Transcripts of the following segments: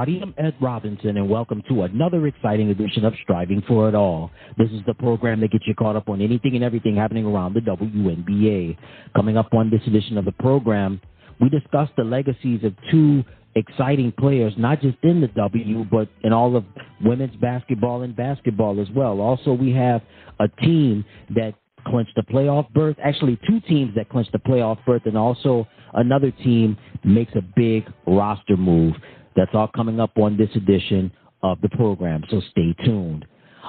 everybody. I'm Ed Robinson, and welcome to another exciting edition of Striving for It All. This is the program that gets you caught up on anything and everything happening around the WNBA. Coming up on this edition of the program, we discuss the legacies of two exciting players, not just in the W, but in all of women's basketball and basketball as well. Also, we have a team that clinched the playoff berth, actually two teams that clinched the playoff berth, and also another team makes a big roster move. That's all coming up on this edition of the program, so stay tuned.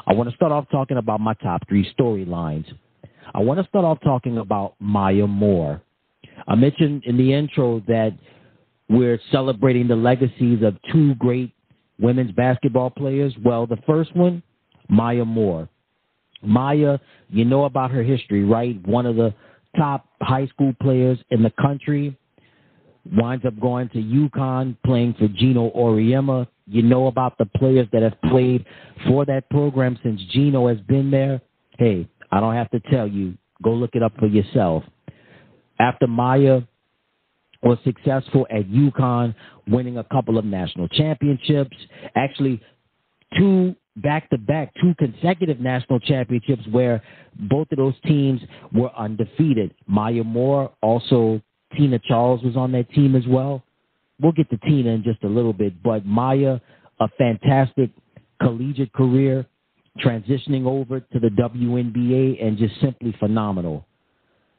I want to start off talking about my top three storylines. I want to start off talking about MayaMoore. I mentioned in the intro that we're celebrating the legacies of two great women's basketball players. Well, the first one, MayaMoore. Maya, you know about her history, right? One of the top high school players in the country. Winds up going to UConn, playing for Gino Auriemma. You know about the players that have played for that program since Gino has been there. Hey, I don't have to tell you. Go look it up for yourself. After Maya was successful at UConn, winning a couple of national championships, actually two consecutive national championships where both of those teams were undefeated. MayaMoore, also TinaCharles was on that team as well. We'll get to Tina in just a little bit, but Maya, a fantastic collegiate career, transitioning over to the WNBA, and just simply phenomenal.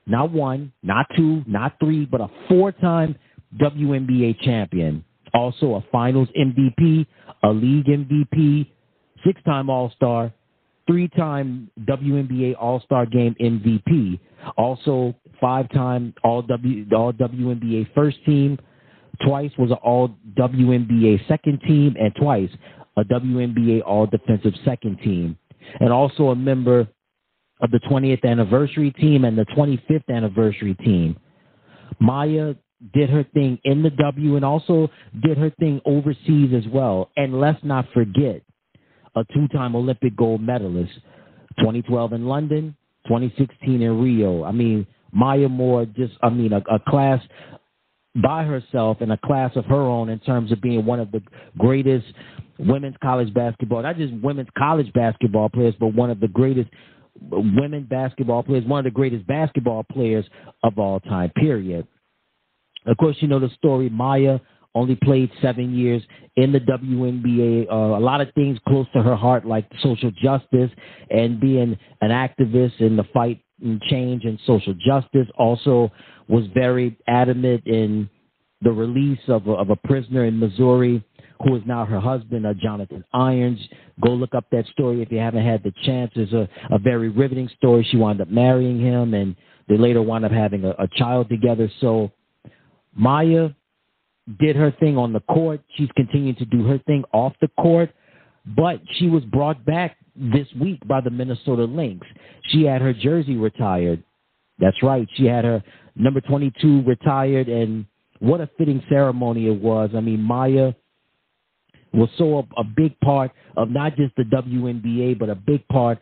Not one, not two, not three, but a four-time WNBA champion. Also a finals MVP, a league MVP, six-time All-Star, three-time WNBA All-Star Game MVP, also five-time All-WNBA first team, twice was an All-WNBA second team, and twice a WNBA All-Defensive second team, and also a member of the 20th anniversary team and the 25th anniversary team. Maya did her thing in the W and also did her thing overseas as well. And let's not forget, a two-time Olympic gold medalist, 2012 in London, 2016 in Rio. I mean, MayaMoore a class by herself and a class of her own in terms of being one of the greatest women's college basketball, not just women's college basketball players, but one of the greatest women basketball players, one of the greatest basketball players of all time, period. Of course, you know the story. Maya only played 7 years in the WNBA. A lot of things close to her heart, like social justice and being an activist in the fight and change and social justice. Also was very adamant in the release of a prisoner in Missouri who is now her husband, Jonathan Irons. Go look up that story if you haven't had the chance. It's a very riveting story. She wound up marrying him, and they later wound up having a child together. So Maya did her thing on the court. She's continuing to do her thing off the court, but she was brought back this week by the Minnesota Lynx. She had her jersey retired. That's right. She had her number 22 retired, and what a fitting ceremony it was. I mean, Maya was so a big part of not just the WNBA, but a big part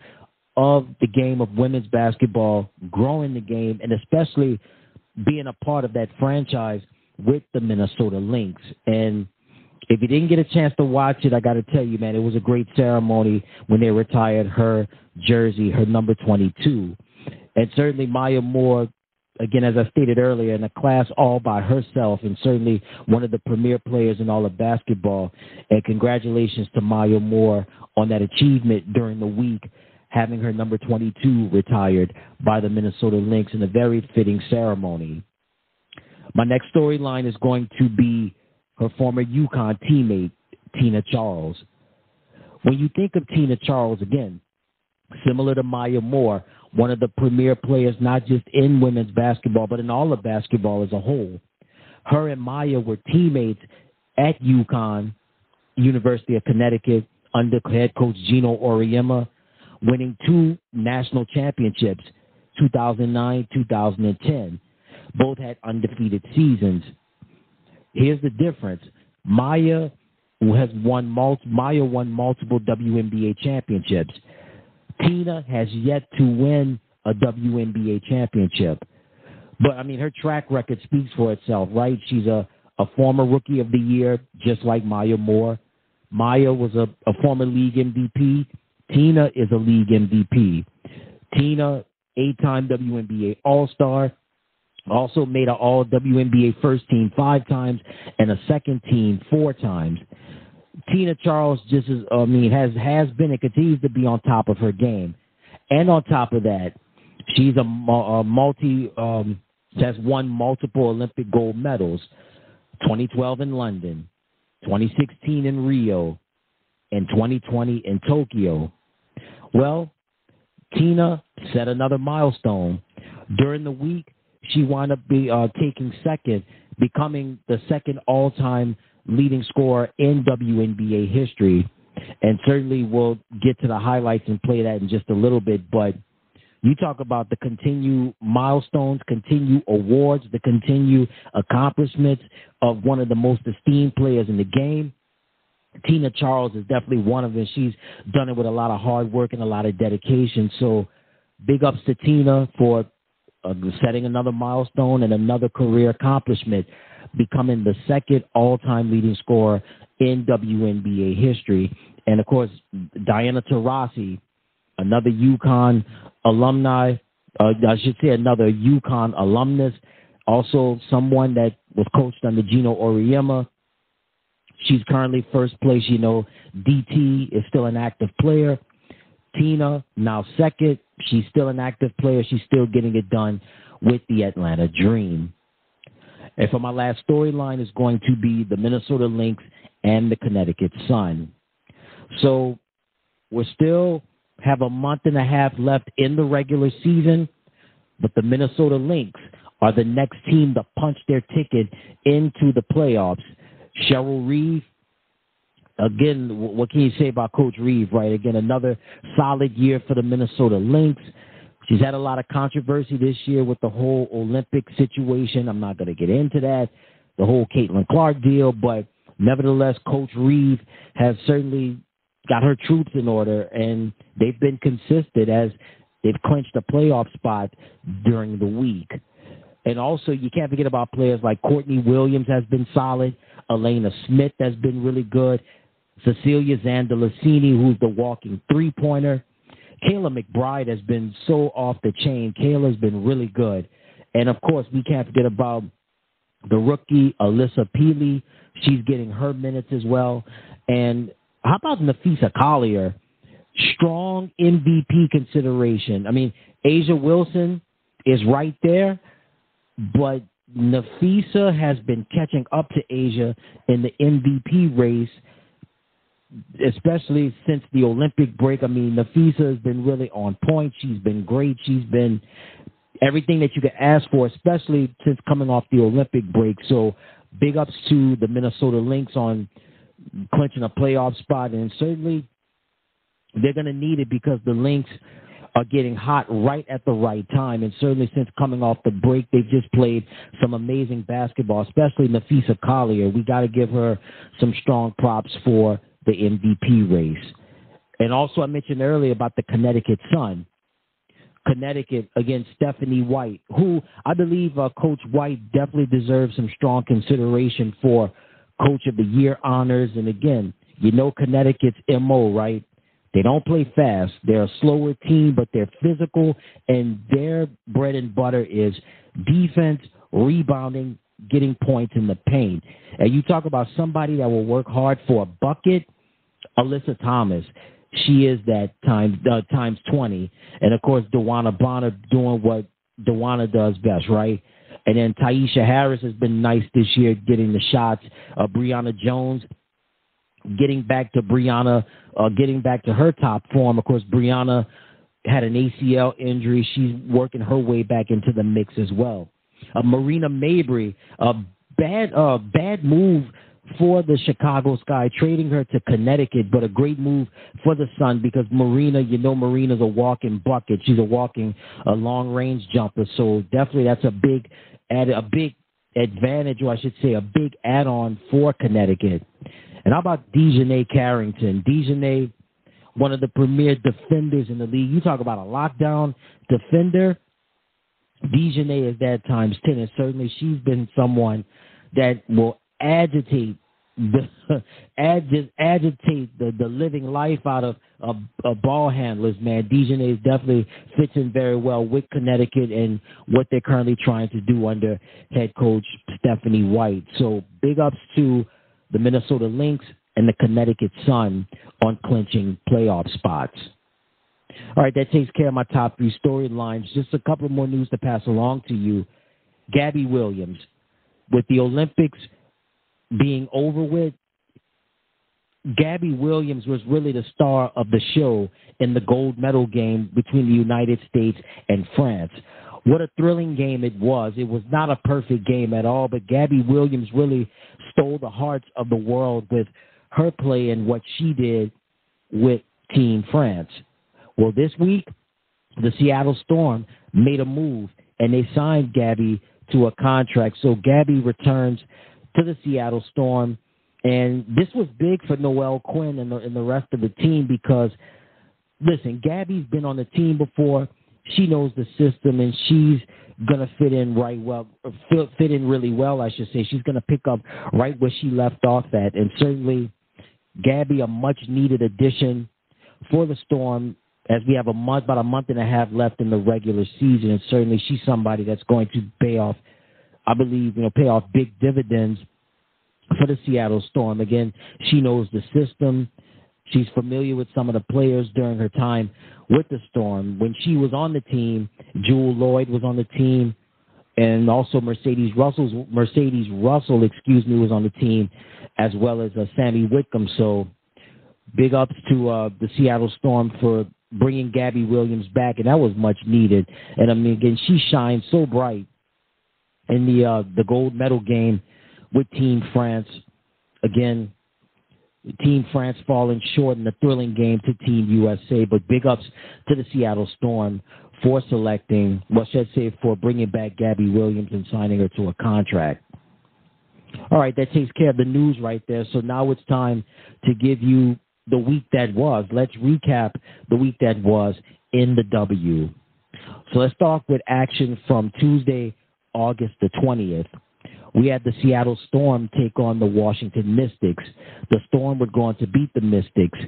of the game of women's basketball, growing the game, and especially being a part of that franchise with the Minnesota Lynx. And if you didn't get a chance to watch it, I got to tell you, man, it was a great ceremony when they retired her jersey, her number 22. And certainly MayaMoore, again, as I stated earlier, in a class all by herself, and certainly one of the premier players in all of basketball. And congratulations to MayaMoore on that achievement during the week, having her number 22 retired by the Minnesota Lynx in a very fitting ceremony. My next storyline is going to be her former UConn teammate, TinaCharles. When you think of TinaCharles, again, similar to MayaMoore, one of the premier players, not just in women's basketball, but in all of basketball as a whole. Her and Maya were teammates at UConn, University of Connecticut, under head coach Gino Auriemma, winning two national championships, 2009, 2010. Both had undefeated seasons. Here's the difference. Maya won multiple WNBA championships. Tina has yet to win a WNBA championship. But, I mean, her track record speaks for itself, right? She's a a former Rookie of the Year, just like MayaMoore. Maya was a former league MVP. Tina is a league MVP. Tina, 8-time WNBA All-Star, also made an All-WNBA first team 5 times and a second team 4 times. TinaCharles has been and continues to be on top of her game. And on top of that, she's has won multiple Olympic gold medals, 2012 in London, 2016 in Rio, and 2020 in Tokyo. Well, Tina set another milestone. During the week, she wound up taking second, becoming the second all-time leading scorer in WNBA history. And certainly we'll get to the highlights and play that in just a little bit. But you talk about the continued milestones, continued awards, the continued accomplishments of one of the most esteemed players in the game. TinaCharles is definitely one of them. She's done it with a lot of hard work and a lot of dedication. So big ups to Tina for setting another milestone and another career accomplishment, becoming the second all-time leading scorer in WNBA history. And, of course, Diana Taurasi, another UConn alumni, another UConn alumnus, also someone that was coached under Gino Auriemma. She's currently first place. DT is still an active player. Tina, now second. She's still an active player. She's still getting it done with the Atlanta Dream. And for my last storyline is going to be the MinnesotaLynx and the Connecticut Sun. So we still have a month and a half left in the regular season, but the MinnesotaLynx are the next team to punch their ticket into the playoffs. Cheryl Reeve, again, what can you say about Coach Reeve, right? Again, another solid year for the MinnesotaLynx. She's had a lot of controversy this year with the whole Olympic situation. I'm not going to get into that, the whole CaitlinClark deal, but nevertheless, Coach Reeve has certainly got her troops in order, and they've been consistent as they've clinched a playoff spot during the week. And also, you can't forget about players like Courtney Williams has been solid, Elena Smith has been really good, Cecilia Zandalicini, who's the walking three-pointer. Kayla McBride has been so off the chain. Kayla's been really good. And, of course, we can't forget about the rookie, Alyssa Peely. She's getting her minutes as well. And how about NaphessaCollier? Strong MVP consideration. I mean, Asia Wilson is right there, but Nafessa has been catching up to Asia in the MVP race, especially since the Olympic break. I mean, Nafessa has been really on point. She's been great. She's been everything that you could ask for, especially since coming off the Olympic break. So big ups to the MinnesotaLynx on clinching a playoff spot, and certainly they're going to need it because the Lynx are getting hot right at the right time. And certainly since coming off the break, they've just played some amazing basketball, especially NaphessaCollier. We got to give her some strong props for the MVP race. And also I mentioned earlier about the Connecticut Sun. Connecticut against Stephanie White, who I believe Coach White definitely deserves some strong consideration for Coach of the Year honors. And again, Connecticut's MO, right? They don't play fast. They're a slower team, but they're physical, and their bread and butter is defense, rebounding, getting points in the paint. And you talk about somebody that will work hard for a bucket, Alyssa Thomas. She is that times 20. And, of course, DeWanna Bonner doing what DeWanna does best, right? And then Taisha Harris has been nice this year getting the shots. Brianna Jones getting back to her top form. Of course, Brianna had an ACL injury. She's working her way back into the mix as well. Marina Mabry, a bad move for the Chicago Sky, trading her to Connecticut, but a great move for the Sun because Marina, Marina's a walking bucket. She's a long-range jumper. So definitely that's a big advantage, or I should say a big add-on for Connecticut. And how about Dejanay Carrington? Dejanay, one of the premier defenders in the league. You talk about a lockdown defender. Dejanay is that times 10, and certainly she's been someone that will agitate agitate the living life out of ball handlers, man. Dejanay definitely fits in very well with Connecticut and what they're currently trying to do under head coach Stephanie White. So big ups to the Minnesota Lynx and the Connecticut Sun on clinching playoff spots. All right, that takes care of my top 3 storylines. Just a couple more news to pass along to you. GabbyWilliams, with the Olympics being over with, GabbyWilliams was really the star of the show in the gold medal game between the United States and France. What a thrilling game it was. It was not a perfect game at all, but GabbyWilliams really stole the hearts of the world with her play and what she did with Team France. Well, this week, the SeattleStorm made a move, and they signed Gabby to a contract. So Gabby returns to the SeattleStorm, and this was big for Noelle Quinn and the rest of the team because, listen, Gabby's been on the team before. She knows the system, and she's going to fit in really well, I should say. She's going to pick up right where she left off at, and certainly Gabby, a much-needed addition for the Storm, as we have about a month and a half left in the regular season, and certainly she's somebody that's going to pay off, I believe, pay off big dividends for the SeattleStorm. Again, she knows the system. She's familiar with some of the players during her time with the Storm. When she was on the team, Jewel Lloyd was on the team, and also Mercedes Russell, was on the team, as well as Sammy Whitcomb. So big ups to the SeattleStorm for bringing GabbyWilliams back, and that was much needed. And I mean, again, she shined so bright in the gold medal game with Team France. Again, Team France falling short in the thrilling game to Team USA, but big ups to the SeattleStorm for selecting, for bringing back GabbyWilliams and signing her to a contract. All right, that takes care of the news right there. So now it's time to give you the week that was. Let's recap the week that was in the W. So let's start with action from Tuesday, August the 20th. We had the SeattleStorm take on the Washington Mystics. The Storm would go on to beat the Mystics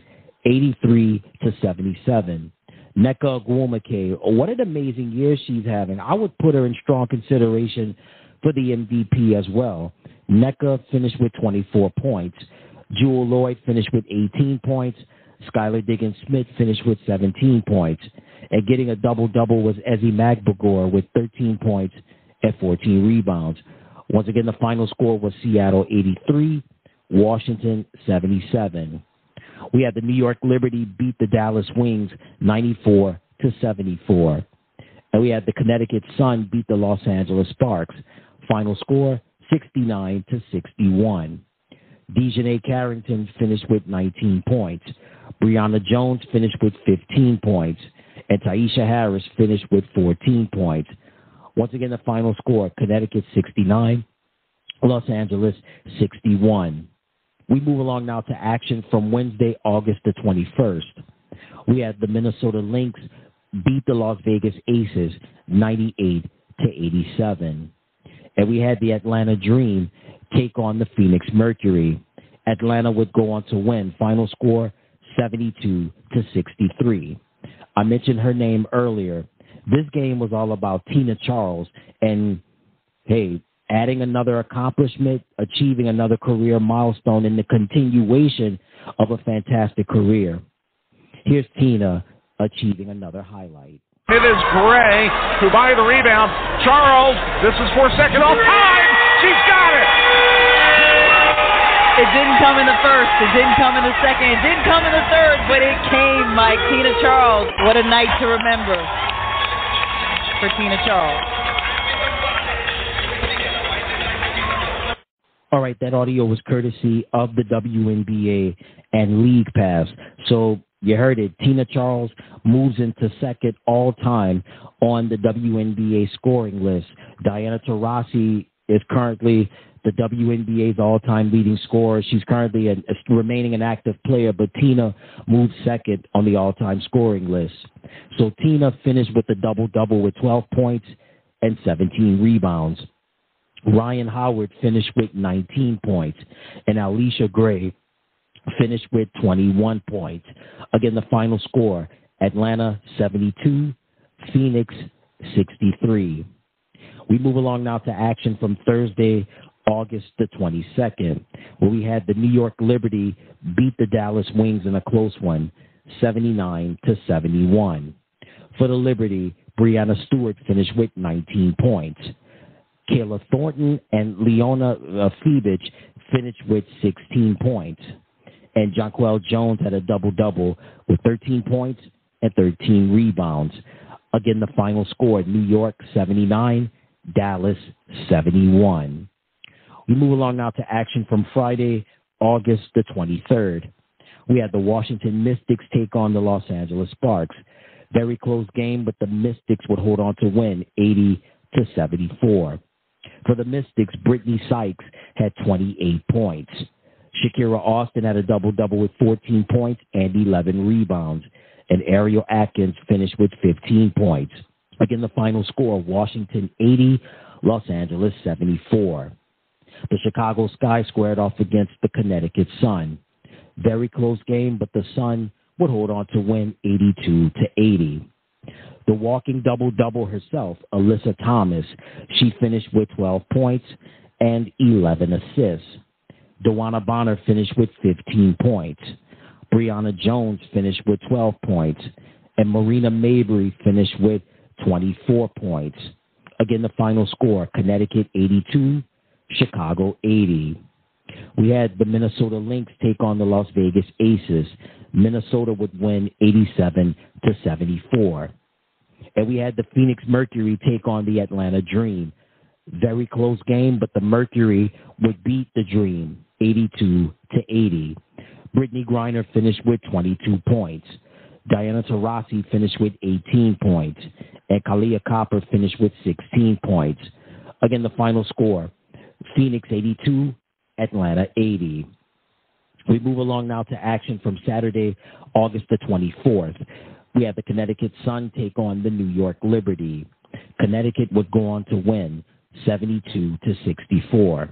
83-77. Nneka Ogwumike, what an amazing year she's having. I would put her in strong consideration for the MVP as well. Nneka finished with 24 points. Jewel Lloyd finished with 18 points. Skylar Diggins-Smith finished with 17 points. And getting a double-double was Ezi Magbagor with 13 points and 14 rebounds. Once again, the final score was Seattle 83, Washington 77. We had the New York Liberty beat the Dallas Wings 94-74. And we had the Connecticut Sun beat the Los Angeles Sparks. Final score 69-61. Dejanay Carrington finished with 19 points. Brianna Jones finished with 15 points. And Taisha Harris finished with 14 points. Once again, the final score, Connecticut 69, Los Angeles 61. We move along now to action from Wednesday, August the 21st. We had the Minnesota Lynx beat the Las Vegas Aces 98-87. And we had the Atlanta Dream take on the Phoenix Mercury. Atlanta would go on to win. Final score 72-63. I mentioned her name earlier. This game was all about TinaCharles and, hey, adding another accomplishment, achieving another career milestone in the continuation of a fantastic career. Here's Tina achieving another highlight. It is Gray who by the rebound. Charles, this is for second off time. She's got it. It didn't come in the first. It didn't come in the second. It didn't come in the third, but it came, Mike. TinaCharles. What a night to remember for TinaCharles. All right, that audio was courtesy of the WNBA and League Pass. So you heard it. TinaCharles moves into second all-time on the WNBA scoring list. Diana Taurasi is currently the WNBA's all-time leading scorer. She's currently remaining an active player, but Tina moved second on the all-time scoring list. So Tina finished with a double-double with 12 points and 17 rebounds. Ryan Howard finished with 19 points, and Alicia Gray finished with 21 points. Again, the final score, Atlanta 72, Phoenix 63. We move along now to action from Thursday, August the 22nd, where we had the New York Liberty beat the Dallas Wings in a close one, 79-71. For the Liberty, Brianna Stewart finished with 19 points. Kayla Thornton and Leona Febich finished with 16 points. And Jonquel Jones had a double-double with 13 points and 13 rebounds. Again, the final score, New York 79, Dallas 71. We move along now to action from Friday, August the 23rd. We had the Washington Mystics take on the Los Angeles Sparks. Very close game, but the Mystics would hold on to win 80-74. For the Mystics, Brittany Sykes had 28 points. Shakira Austin had a double-double with 14 points and 11 rebounds. And Ariel Atkins finished with 15 points. Again, the final score, Washington 80, Los Angeles 74. The Chicago Sky squared off against the Connecticut Sun. Very close game, but the Sun would hold on to win 82-80. The walking double-double herself, Alyssa Thomas, she finished with 12 points and 11 assists. Dewana Bonner finished with 15 points. Brianna Jones finished with 12 points. And Marina Mabry finished with 24 points. Again, the final score, Connecticut 82, Chicago 80. We had the MinnesotaLynx take on the Las Vegas Aces. Minnesota would win 87-74. And we had the Phoenix Mercury take on the Atlanta Dream. Very close game, but the Mercury would beat the Dream 82-80. Brittany Griner finished with 22 points. Diana Taurasi finished with 18 points. And Kalia Copper finished with 16 points. Again, the final score, Phoenix 82, Atlanta 80. We move along now to action from Saturday, August the 24th. We had the Connecticut Sun take on the New York Liberty. Connecticut would go on to win 72-64.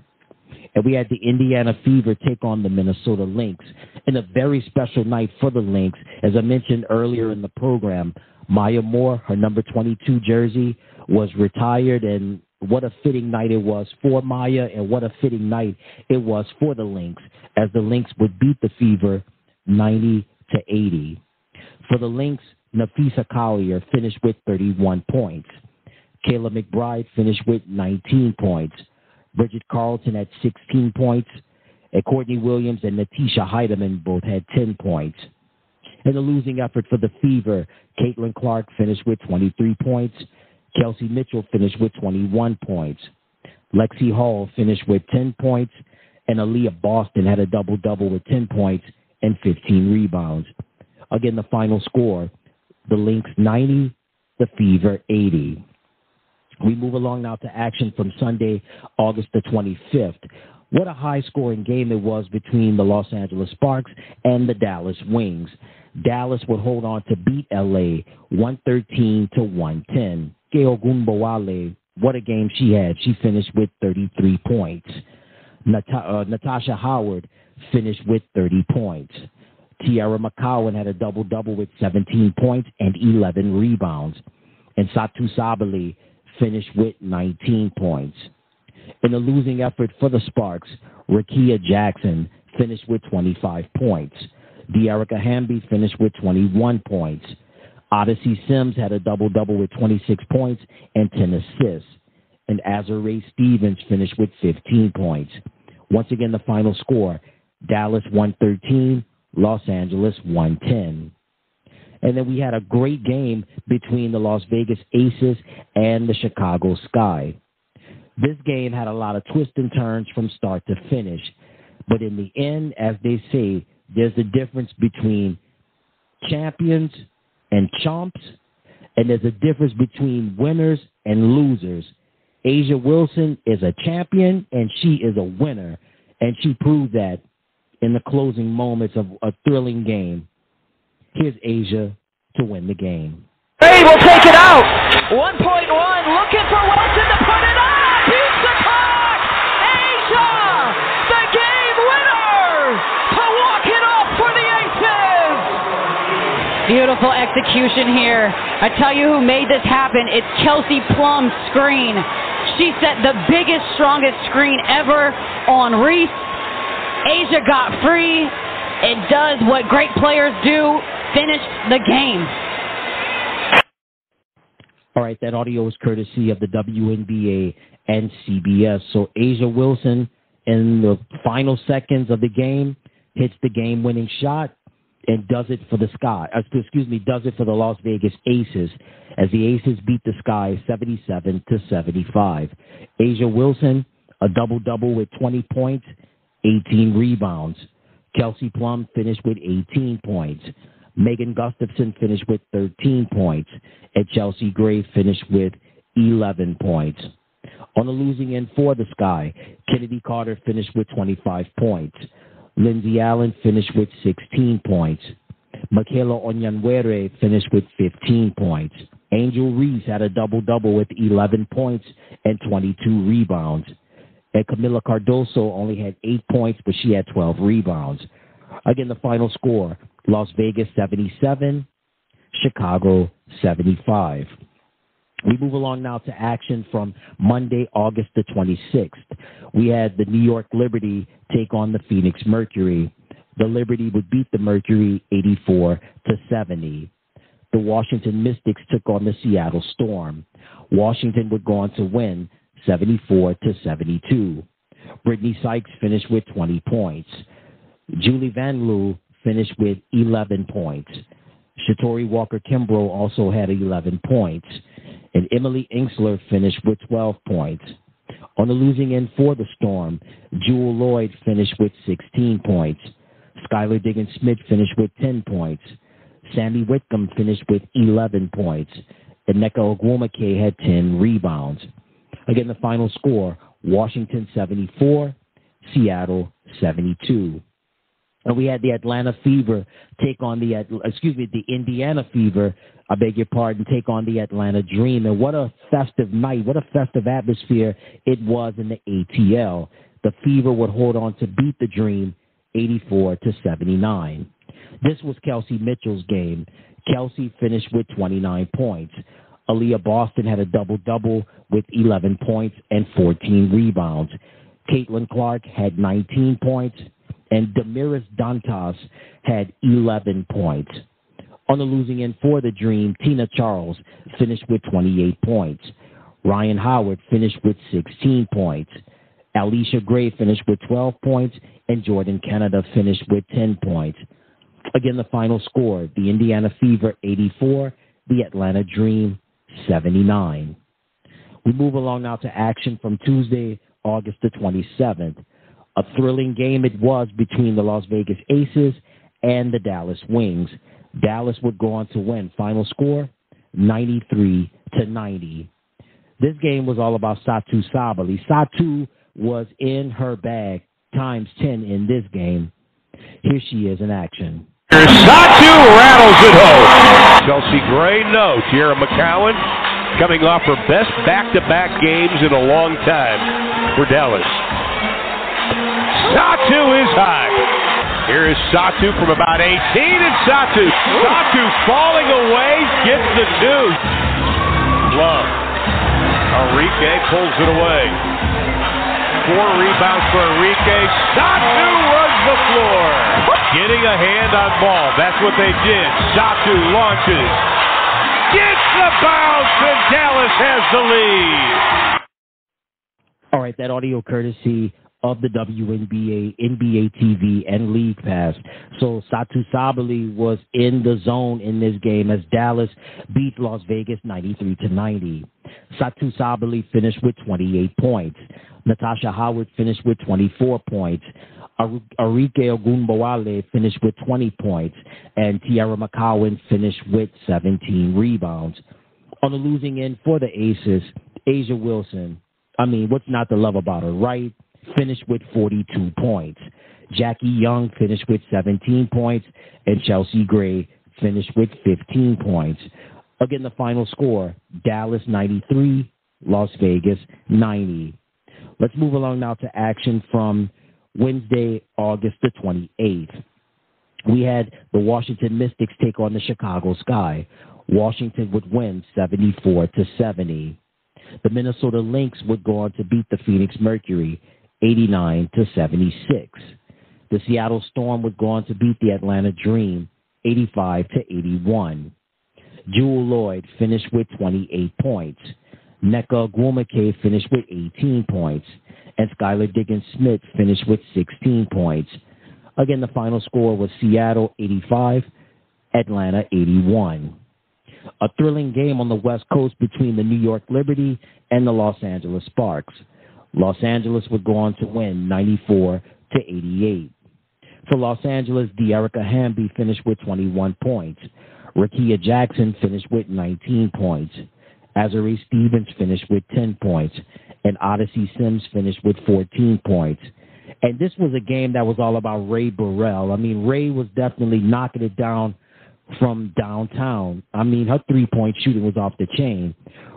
And we had the Indiana Fever take on the Minnesota Lynx in a very special night for the Lynx. As I mentioned earlier in the program, MayaMoore, her number 22 jersey, was retired, and what a fitting night it was for Maya, and what a fitting night it was for the Lynx, as the Lynx would beat the Fever 90-80. For the Lynx, NaphessaCollier finished with 31 points. Kayla McBride finished with 19 points. Bridget Carlton had 16 points. And Courtney Williams and Natisha Heidemann both had 10 points. In the losing effort for the Fever, CaitlinClark finished with 23 points. Kelsey Mitchell finished with 21 points. Lexi Hall finished with 10 points. And Aaliyah Boston had a double-double with 10 points and 15 rebounds. Again, the final score, the Lynx 90, the Fever 80. We move along now to action from Sunday, August the 25th. What a high-scoring game it was between the Los Angeles Sparks and the Dallas Wings. Dallas would hold on to beat L.A. 113-110. Gail Gumbawale, what a game she had. She finished with 33 points. Natasha Howard finished with 30 points. Tiara McCowan had a double-double with 17 points and 11 rebounds. And Satu Sabali finished with 19 points. In the losing effort for the Sparks, Rakia Jackson finished with 25 points. De'Arica Hamby finished with 21 points. Odyssey Sims had a double-double with 26 points and 10 assists. And Azurá Stevens finished with 15 points. Once again, the final score, Dallas 113, Los Angeles 110. And then we had a great game between the Las Vegas Aces and the Chicago Sky. This game had a lot of twists and turns from start to finish. But in the end, as they say, there's a difference between champions and chumps, and there's a difference between winners and losers. Asia Wilson is a champion, and she is a winner, and she proved that in the closing moments of a thrilling game. Here's Asia to win the game. Hey, we'll take it out. 1.1, looking for Wilson to put it up. Beats the call. Beautiful execution here. I tell you who made this happen. It's Kelsey Plum's screen. She set the biggest, strongest screen ever on Reese. Asia got free. It does what great players do, finish the game. All right, that audio is courtesy of the WNBA and CBS. So Asia Wilson, in the final seconds of the game, hits the game-winning shot and does it for the does it for the Las Vegas Aces, as the Aces beat the Sky 77-75. Asia Wilson, a double-double with 20 points, 18 rebounds. Kelsey Plum finished with 18 points. Megan Gustafson finished with 13 points, and Chelsea Gray finished with 11 points. On the losing end for the Sky, Kennedy Carter finished with 25 points. Lindsay Allen finished with 16 points. Michaela Onyanwere finished with 15 points. Angel Reese had a double-double with 11 points and 22 rebounds. And Camila Cardoso only had 8 points, but she had 12 rebounds. Again, the final score, Las Vegas 77, Chicago 75. We move along now to action from Monday, August the 26th. We had the New York Liberty take on the Phoenix Mercury. The Liberty would beat the Mercury 84-70. The Washington Mystics took on the Seattle Storm. Washington would go on to win 74-72. Brittany Sykes finished with 20 points. Julie Van Loo finished with 11 points. Shatori Walker-Kimbrough also had 11 points. And Emily Inksler finished with 12 points. On the losing end for the Storm, Jewel Lloyd finished with 16 points. Skylar Diggins-Smith finished with 10 points. Sammy Whitcomb finished with 11 points. And Nneka Ogwumike had 10 rebounds. Again, the final score, Washington 74, Seattle 72. And we had the Atlanta Fever take on the Indiana Fever, take on the Atlanta Dream. And what a festive night, what a festive atmosphere it was in the ATL. The Fever would hold on to beat the Dream 84-79. This was Kelsey Mitchell's game. Kelsey finished with 29 points. Aaliyah Boston had a double-double with 11 points and 14 rebounds. CaitlinClark had 19 points, and Damiris Dantas had 11 points. On the losing end for the Dream, TinaCharles finished with 28 points. Ryan Howard finished with 16 points. Alicia Gray finished with 12 points, and Jordan Canada finished with 10 points. Again, the final score, the Indiana Fever 84, the Atlanta Dream 79. We move along now to action from Tuesday, August the 27th. A thrilling game it was between the Las Vegas Aces and the Dallas Wings. Dallas would go on to win. Final score, 93-90. This game was all about Satou Sabally. Satou was in her bag times 10 in this game. Here she is in action. Satou rattles it home. Chelsea Gray, no. Tierra McCowan coming off her best back-to-back games in a long time for Dallas. Satou is high. Here is Satou from about 18, and Satou falling away, gets the two. Love. Enrique pulls it away. 4 rebounds for Enrique. Satou runs the floor. Getting a hand on ball. That's what they did. Satou launches. Gets the bounce, and Dallas has the lead. All right, that audio courtesy of the WNBA, NBA TV, and League Pass. So Satou Sabally was in the zone in this game as Dallas beat Las Vegas 93-90. Satou Sabally finished with 28 points. Natasha Howard finished with 24 points. Arike Ogunbowale finished with 20 points. And Tierra McCowan finished with 17 rebounds. On the losing end for the Aces, Asia Wilson, what's not to love about her, right? Finished with 42 points. Jackie Young finished with 17 points, and Chelsea Gray finished with 15 points. Again, the final score, Dallas 93, Las Vegas 90. Let's move along now to action from Wednesday, August the 28th. we had the Washington Mystics take on the Chicago Sky. Washington would win 74-70. The Minnesota Lynx would go on to beat the Phoenix Mercury 89-76. The Seattle Storm would go on to beat the Atlanta Dream 85-81. Jewel Lloyd finished with 28 points. Nneka Ogwumike finished with 18 points. And Skylar Diggins-Smith finished with 16 points. Again, the final score was Seattle 85, Atlanta 81. A thrilling game on the West Coast between the New York Liberty and the Los Angeles Sparks. Los Angeles would go on to win 94-88. For Los Angeles, De'Erica Hamby finished with 21 points. Rakia Jackson finished with 19 points. Azuree Stevens finished with 10 points. And Odyssey Sims finished with 14 points. And this was a game that was all about Ray Burrell. I mean, Ray was definitely knocking it down from downtown. I mean, her three-point shooting was off the chain.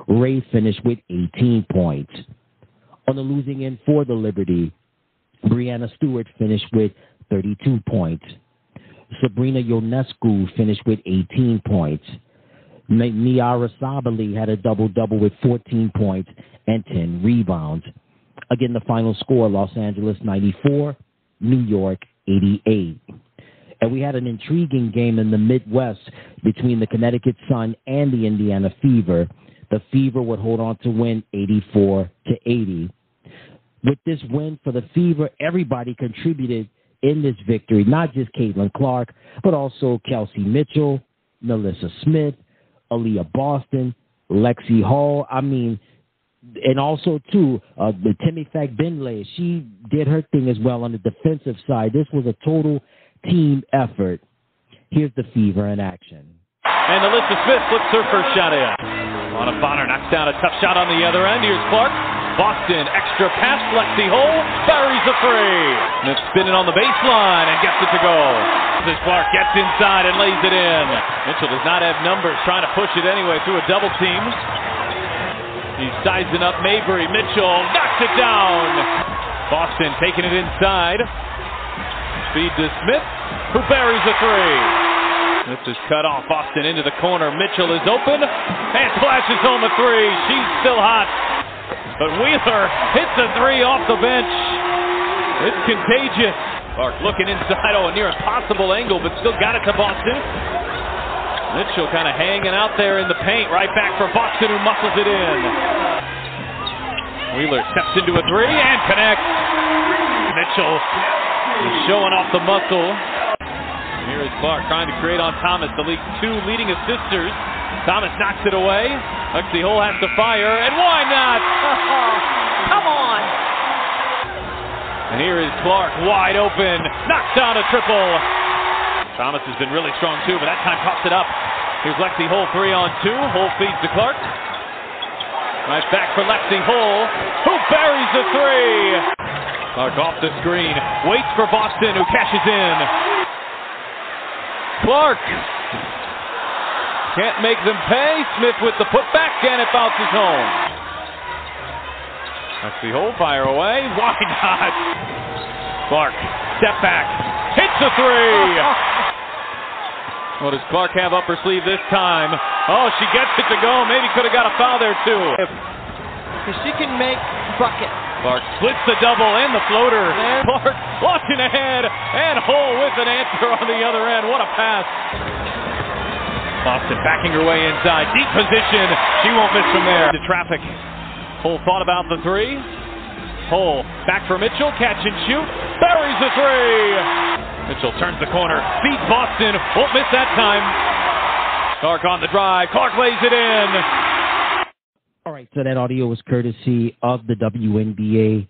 Ray finished with 18 points. On the losing end for the Liberty, Brianna Stewart finished with 32 points. Sabrina Ionescu finished with 18 points. Niara Sabali had a double-double with 14 points and 10 rebounds. Again, the final score, Los Angeles 94, New York 88. And we had an intriguing game in the Midwest between the Connecticut Sun and the Indiana Fever. The Fever would hold on to win 84-80. With this win for the Fever, everybody contributed in this victory, not just CaitlinClark, but also Kelsey Mitchell, Melissa Smith, Aaliyah Boston, Lexi Hall. I mean, and also, too, the Timmy-Fac Binley, she did her thing as well on the defensive side. This was a total team effort. Here's the Fever in action. And Alyssa Smith flips her first shot in. Lana Bonner knocks down a tough shot on the other end. Here's Clark. Boston, extra pass, Lexi Hole, buries a three. Smith spinning on the baseline and gets it to go. As Clark gets inside and lays it in. Mitchell does not have numbers, trying to push it anyway through a double team. He's sizing up Mabry. Mitchell knocks it down. Boston taking it inside. Feed to Smith, who buries a three. Smith is cut off. Boston into the corner. Mitchell is open and flashes home a three. She's still hot. But Wheeler hits a three off the bench. It's contagious. Clark looking inside. Oh, a near impossible angle, but still got it to Boston. Mitchell kind of hanging out there in the paint. Right back for Boston, who muscles it in. Wheeler steps into a three and connects. Mitchell is showing off the muscle. Here is Clark trying to create on Thomas, the league's two leading assisters. Thomas knocks it away. Lexi Hole has to fire, and why not? Come on. And here is Clark, wide open, knocks down a triple. Thomas has been really strong too, but that time pops it up. Here's Lexi Hole 3-on-2. Hole feeds to Clark. Right back for Lexi Hole, who buries the three. Clark off the screen, waits for Boston, who cashes in. Clark can't make them pay. Smith with the putback, and it bounces home. Lexi Hole fire away. Why not? Clark, step back, hits the three. What does Clark have up her sleeve this time? Oh, she gets it to go. Maybe could have got a foul there, too. Because she can make buckets. Clark splits the double and the floater. There. Clark launching ahead, and Hole with an answer on the other end. What a pass. Boston backing her way inside. Deep position. She won't miss from there. The traffic. Hole thought about the three. Hole back for Mitchell. Catch and shoot. Buries the three. Mitchell turns the corner. Beats Boston. Won't miss that time. Clark on the drive. Clark lays it in. All right, so that audio was courtesy of the WNBA,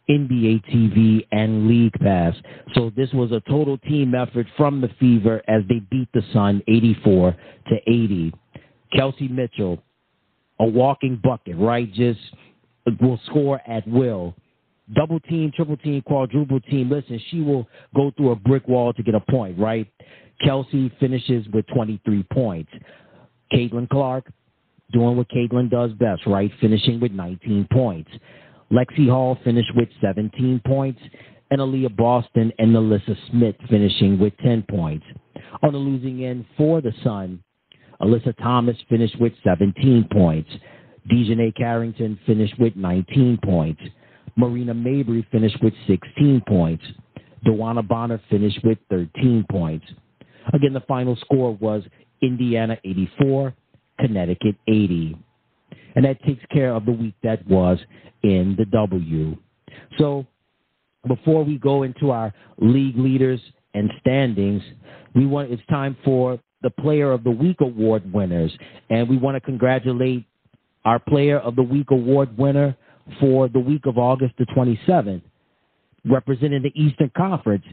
NBA TV, and League Pass. So this was a total team effort from the Fever as they beat the Sun 84-80. Kelsey Mitchell, a walking bucket, right? Just will score at will. Double team, triple team, quadruple team. Listen, she will go through a brick wall to get a point, right? Kelsey finishes with 23 points. CaitlinClark, doing what Caitlin does best, right? Finishing with 19 points. Lexi Hall finished with 17 points. and Aaliyah Boston and Alyssa Smith finishing with 10 points. On the losing end for the Sun, Alyssa Thomas finished with 17 points. Dejanay Carrington finished with 19 points. Marina Mabry finished with 16 points. Dewana Bonner finished with 13 points. Again, the final score was Indiana 84, Connecticut 80. And that takes care of the week that was in the W. So before we go into our league leaders and standings, it's time for the Player of the Week award winners. And we want to congratulate our Player of the Week award winner for the week of August the 27th, representing the Eastern Conference,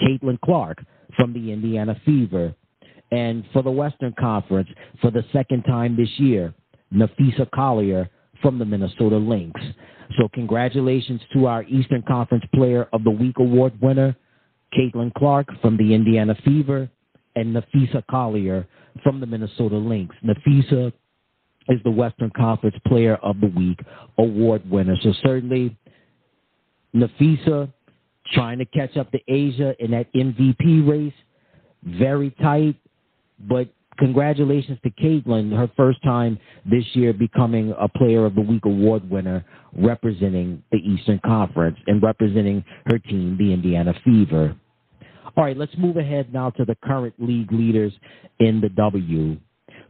CaitlinClark from the Indiana Fever. And for the Western Conference, for the second time this year, NaphessaCollier from the MinnesotaLynx. So congratulations to our Eastern Conference Player of the Week award winner, CaitlinClark from the Indiana Fever, and NaphessaCollier from the MinnesotaLynx. Naphessa is the Western Conference Player of the Week award winner. So certainly, Naphessa trying to catch up to Asia in that MVP race. Very tight, but congratulations to Caitlin, her first time this year becoming a Player of the Week award winner, representing the Eastern Conference and representing her team, the Indiana Fever. All right, let's move ahead now to the current league leaders in the W.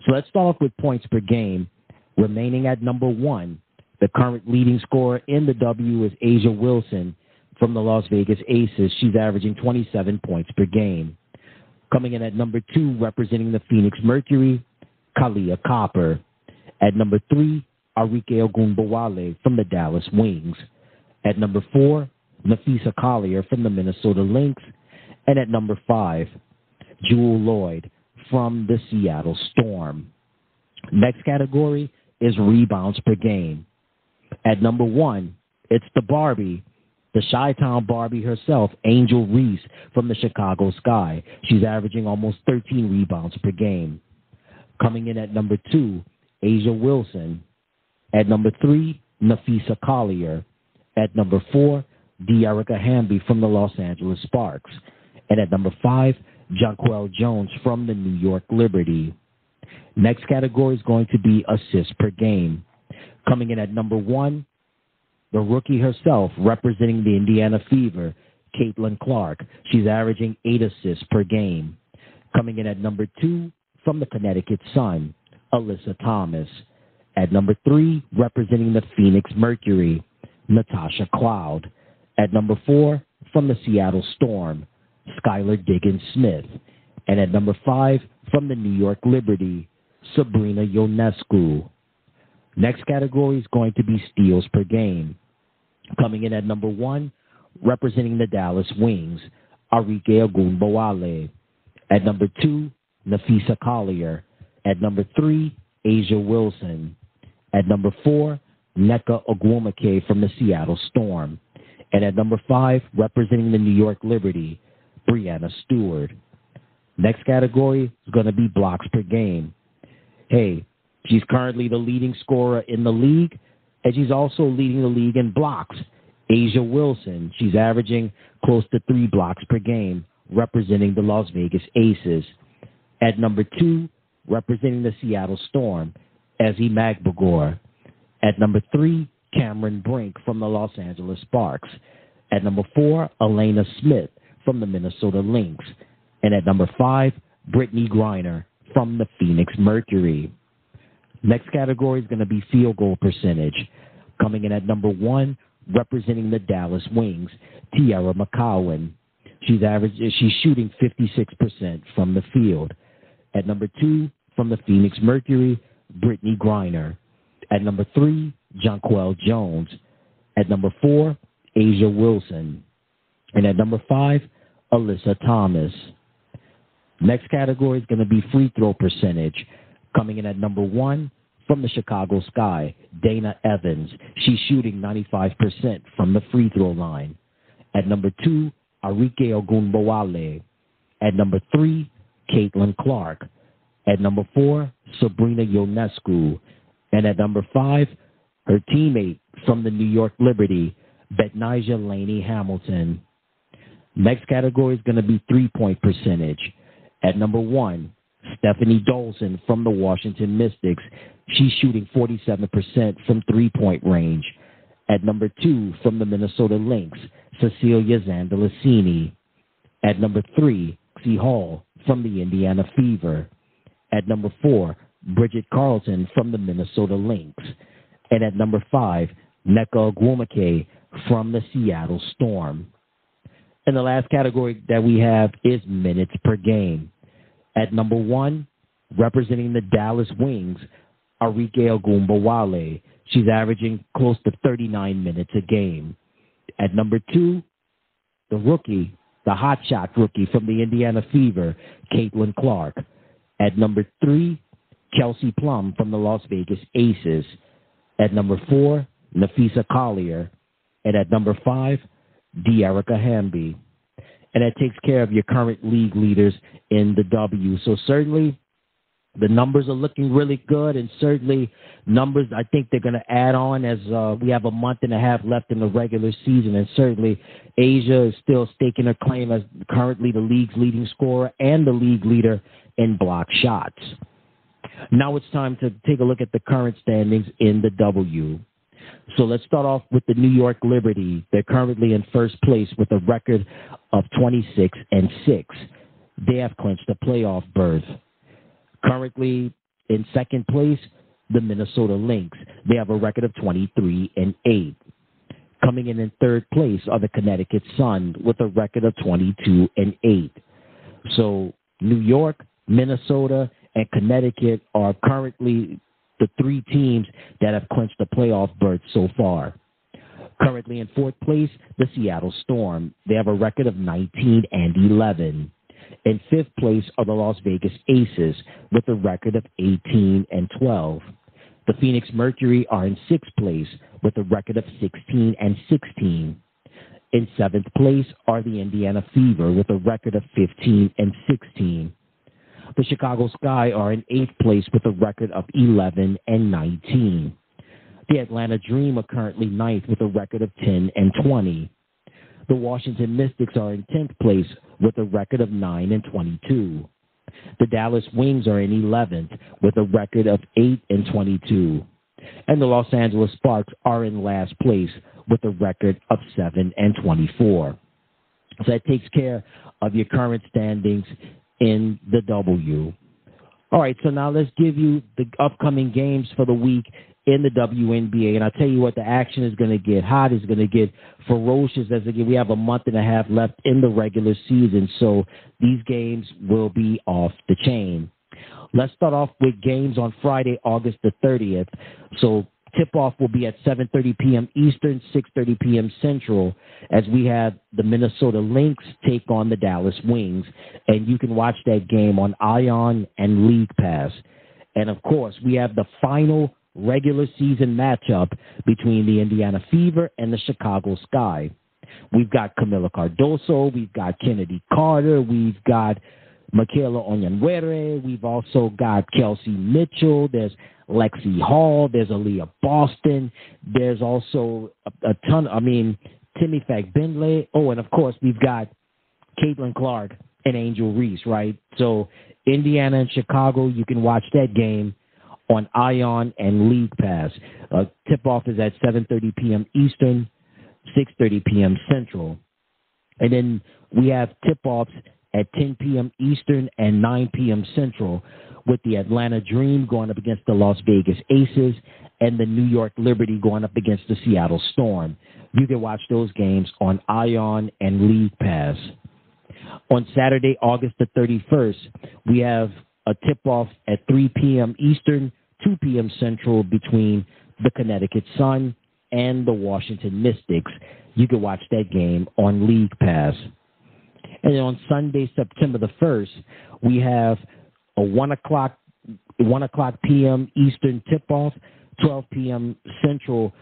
So let's start off with points per game. Remaining at number 1, the current leading scorer in the W is Asia Wilson from the Las Vegas Aces. She's averaging 27 points per game. Coming in at number 2, representing the Phoenix Mercury, Kahleah Copper. At number 3, Arike Ogunbowale from the Dallas Wings. At number 4, NaphessaCollier from the MinnesotaLynx. And at number 5, Jewel Lloyd from the SeattleStorm. Next category is rebounds per game. At number 1, it's the Barbie, the Chi-Town Barbie herself, Angel Reese from the Chicago Sky. She's averaging almost 13 rebounds per game. Coming in at number 2, Asia Wilson. At number 3, NaphessaCollier. At number 4, De'Arica Hamby from the Los Angeles Sparks. And at number 5, Jonquel Jones from the New York Liberty. Next category is going to be assists per game. Coming in at number 1, the rookie herself, representing the Indiana Fever, CaitlinClark. She's averaging 8 assists per game. Coming in at number 2, from the Connecticut Sun, Alyssa Thomas. At number 3, representing the Phoenix Mercury, Natasha Cloud. At number 4, from the SeattleStorm, Skylar Diggins-Smith. And at number 5, from the New York Liberty, Sabrina Ionescu. Next category is going to be steals per game. Coming in at number 1, representing the Dallas Wings, Arike Ogunbowale. At number 2, NaphessaCollier. At number 3, Asia Wilson. At number 4, Nneka Ogwumike from the SeattleStorm. And at number 5, representing the New York Liberty, Brianna Stewart. Next category is going to be blocks per game. Hey, she's currently the leading scorer in the league, and she's also leading the league in blocks. Asia Wilson, she's averaging close to 3 blocks per game, representing the Las Vegas Aces. At number 2, representing the SeattleStorm, Ezi Magbagor. At number 3, Cameron Brink from the Los Angeles Sparks. At number 4, Elena Smith from the MinnesotaLynx. And at number 5, Brittany Griner from the Phoenix Mercury. Next category is going to be field goal percentage. Coming in at number 1, representing the Dallas Wings, Tiara McCowan. She's shooting 56% from the field. At number 2, from the Phoenix Mercury, Brittany Griner. At number 3, Jonquel Jones. At number 4, Asia Wilson. And at number 5, Alyssa Thomas. Next category is going to be free throw percentage. Coming in at number 1, from the Chicago Sky, Dana Evans. She's shooting 95% from the free throw line. At number 2, Arike Ogunbowale. At number 3, CaitlinClark. At number 4, Sabrina Ionescu. And at number 5, her teammate from the New York Liberty, Betnijah Laney Hamilton. Next category is going to be three-point percentage. At number 1, Stephanie Dolson from the Washington Mystics. She's shooting 47% from three-point range. At number 2, from the Minnesota Lynx, Cecilia Zandalicini. At number 3, Xie Hall from the Indiana Fever. At number 4, Bridget Carlton from the Minnesota Lynx. And at number 5, Nneka Ogwumike from the Seattle Storm. And the last category that we have is minutes per game. At number 1, representing the Dallas Wings, Arike Ogunbowale. She's averaging close to 39 minutes a game. At number 2, the rookie, the hotshot rookie from the Indiana Fever, CaitlinClark. At number 3, Kelsey Plum from the Las Vegas Aces. At number 4, NaphessaCollier. And at number 5, De'Erica Hamby. And that takes care of your current league leaders in the W. So certainly the numbers are looking really good, and certainly numbers I think they're going to add on as we have a month and a half left in the regular season. And certainly Asia is still staking her claim as currently the league's leading scorer and the league leader in block shots. Now it's time to take a look at the current standings in the W. So let's start off with the New York Liberty. They're currently in first place with a record of 26-6. They have clinched a playoff berth. Currently in second place, the Minnesota Lynx. They have a record of 23-8. Coming in third place are the Connecticut Sun with a record of 22-8. So New York, Minnesota, and Connecticut are currently the 3 teams that have clinched the playoff berth so far. Currently in fourth place, the Seattle Storm. They have a record of 19-11. In fifth place are the Las Vegas Aces with a record of 18-12. The Phoenix Mercury are in sixth place with a record of 16-16. In seventh place are the Indiana Fever with a record of 15-16. The Chicago Sky are in eighth place with a record of 11-19. The Atlanta Dream are currently ninth with a record of 10-20. The Washington Mystics are in 10th place with a record of 9-22. The Dallas Wings are in 11th with a record of 8-22. And the Los Angeles Sparks are in last place with a record of 7-24. So that takes care of your current standings in the W. All right, so now let's give you the upcoming games for the week in the WNBA. And I'll tell you what, the action is going to get hot. It's going to get ferocious as again, we have a month and a half left in the regular season. So these games will be off the chain. Let's start off with games on Friday, August the 30th. So tip-off will be at 7:30 p.m. Eastern, 6:30 p.m. Central, as we have the Minnesota Lynx take on the Dallas Wings. And you can watch that game on Ion and League Pass. And, of course, we have the final regular season matchup between the Indiana Fever and the Chicago Sky. We've got Camila Cardoso. We've got Kennedy Carter. We've got Michaela Onyenwere. We've also got Kelsey Mitchell. There's Lexi Hall. There's Aaliyah Boston. There's also a ton, Timmy Fagbinley. Oh, and of course, we've got CaitlinClark and Angel Reese, right? So Indiana and Chicago, you can watch that game on Ion and League Pass. Tip-off is at 7:30 p.m. Eastern, 6:30 p.m. Central. And then we have tip-offs at 10 p.m. Eastern and 9 p.m. Central, with the Atlanta Dream going up against the Las Vegas Aces and the New York Liberty going up against the Seattle Storm. You can watch those games on Ion and League Pass. On Saturday, August the 31st, we have a tip-off at 3 p.m. Eastern, 2 p.m. Central between the Connecticut Sun and the Washington Mystics. You can watch that game on League Pass. And then on Sunday, September the 1st, we have a 1 o'clock p.m. Eastern tip-off, 12 p.m. Central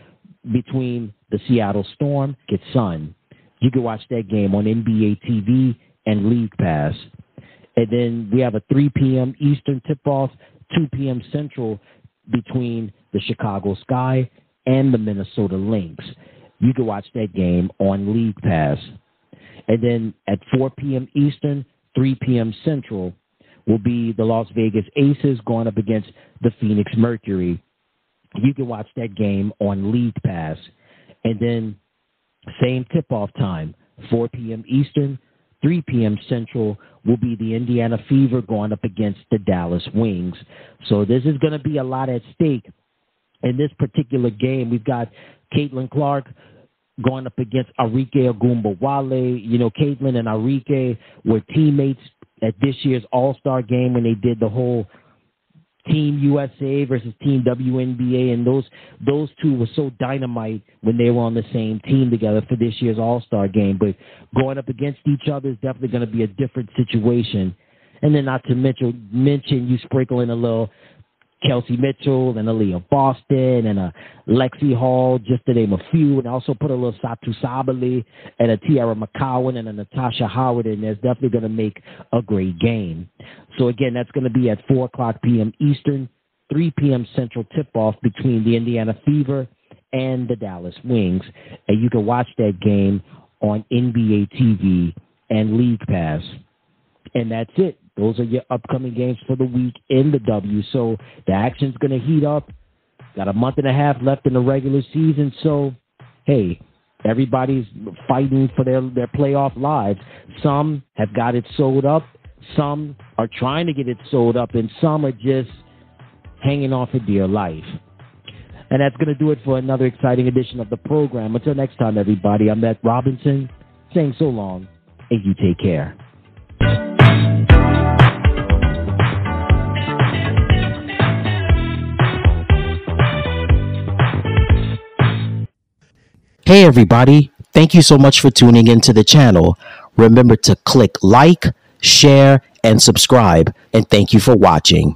between the Seattle Storm and Sun. You can watch that game on NBA TV and League Pass. And then we have a 3 p.m. Eastern tip-off, 2 p.m. Central between the Chicago Sky and the Minnesota Lynx. You can watch that game on League Pass. And then at 4 p.m. Eastern, 3 p.m. Central, will be the Las Vegas Aces going up against the Phoenix Mercury. You can watch that game on League Pass. And then same tip-off time, 4 p.m. Eastern, 3 p.m. Central will be the Indiana Fever going up against the Dallas Wings. So this is going to be a lot at stake in this particular game. We've got CaitlinClark going up against Arike Ogunbowale. You know, Caitlin and Arike were teammates at this year's All-Star game when they did the whole Team USA versus Team WNBA, and those two were so dynamite when they were on the same team together for this year's All-Star game. But going up against each other is definitely going to be a different situation. And then not to mention you sprinkle in a little Kelsey Mitchell and Aaliyah Boston and a Lexi Hall, just to name a few, and also put a little Satu Sabali and a Tiara McCowan and a Natasha Howard in there. It's definitely going to make a great game. So, again, that's going to be at 4 o'clock p.m. Eastern, 3 p.m. Central tip-off between the Indiana Fever and the Dallas Wings. And you can watch that game on NBA TV and League Pass. And that's it. Those are your upcoming games for the week in the W. So the action's going to heat up. Got a month and a half left in the regular season. So, hey, everybody's fighting for their playoff lives. Some have got it sold up. Some are trying to get it sold up. And some are just hanging on for dear life. And that's going to do it for another exciting edition of the program. Until next time, everybody, I'm Matt Robinson saying so long, and you take care. Hey everybody, thank you so much for tuning into the channel. Remember to click like, share, and subscribe, and thank you for watching.